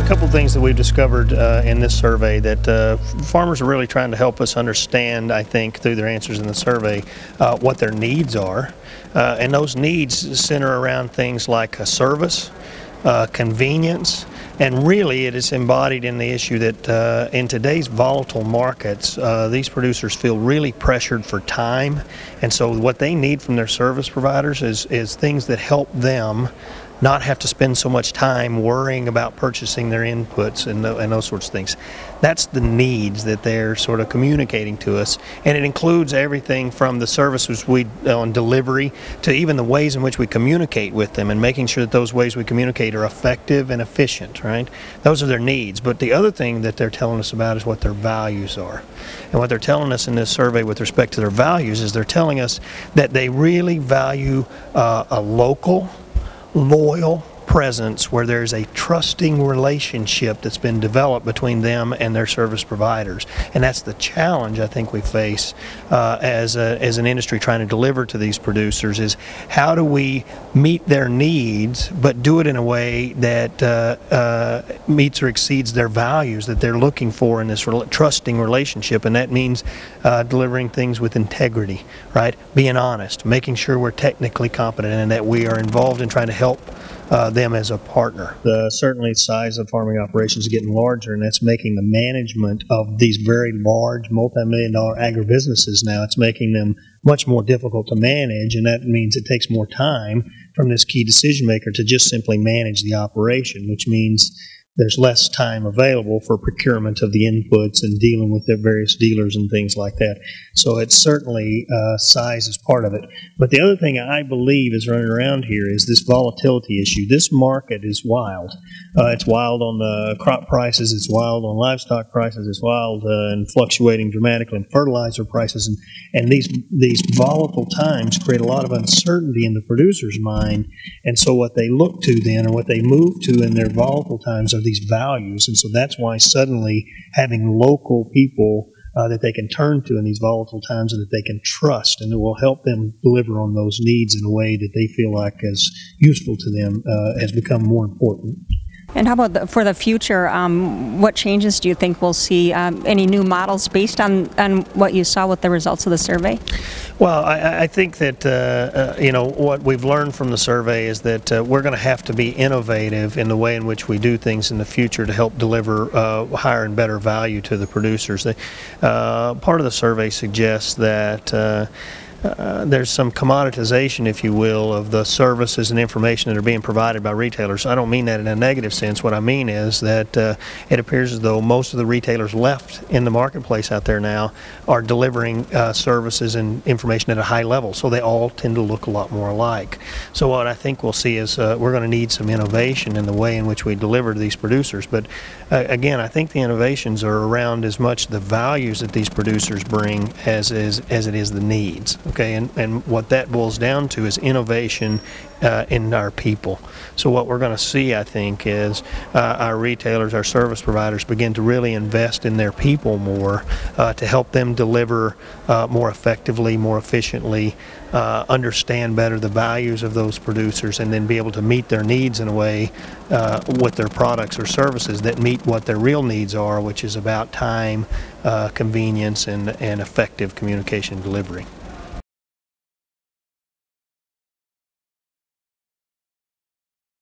a couple things that we've discovered in this survey that farmers are really trying to help us understand, I think, through their answers in the survey, what their needs are. And those needs center around things like service, convenience, and really it is embodied in the issue that in today's volatile markets, these producers feel really pressured for time. And so what they need from their service providers is things that help them not have to spend so much time worrying about purchasing their inputs and those sorts of things. That's the needs that they're sort of communicating to us, and it includes everything from the services we on delivery to even the ways in which we communicate with them, and making sure that those ways we communicate are effective and efficient, right? Those are their needs. But the other thing that they're telling us about is what their values are. And what they're telling us in this survey with respect to their values is they're telling us that they really value a local, loyal presence where there's a trusting relationship that's been developed between them and their service providers. And that's the challenge I think we face as an industry trying to deliver to these producers, is how do we meet their needs but do it in a way that meets or exceeds their values that they're looking for in this trusting relationship. And that means delivering things with integrity, right? Being honest, making sure we're technically competent and that we are involved in trying to help them as a partner. Certainly the size of farming operations is getting larger, and that's making the management of these very large multi-million-dollar agribusinesses now, it's making them much more difficult to manage, and that means it takes more time from this key decision maker to just simply manage the operation, which means there's less time available for procurement of the inputs and dealing with the various dealers and things like that. So it's certainly size is part of it. But the other thing I believe is running around here is this volatility issue. This market is wild. It's wild on the crop prices. It's wild on livestock prices. It's wild and fluctuating dramatically in fertilizer prices. And these volatile times create a lot of uncertainty in the producer's mind. And so what they look to then, or what they move to in their volatile times, are these values. And so that's why suddenly having local people that they can turn to in these volatile times and that they can trust and it will help them deliver on those needs in a way that they feel like is useful to them has become more important. And how about for the future? What changes do you think we'll see? Any new models based on what you saw with the results of the survey? Well, I think that you know, what we've learned from the survey is that we're going to have to be innovative in the way in which we do things in the future to help deliver higher and better value to the producers. Part of the survey suggests that there's some commoditization, if you will, of the services and information that are being provided by retailers. I don't mean that in a negative sense. What I mean is that it appears as though most of the retailers left in the marketplace out there now are delivering services and information at a high level, so they all tend to look a lot more alike. So what I think we'll see is we're going to need some innovation in the way in which we deliver to these producers. But again, I think the innovations are around as much the values that these producers bring as it is the needs. Okay, and what that boils down to is innovation in our people. So what we're going to see, I think, is our retailers, our service providers begin to really invest in their people more to help them deliver more effectively, more efficiently, understand better the values of those producers, and then be able to meet their needs in a way with their products or services that meet what their real needs are, which is about time, convenience, and effective communication delivery.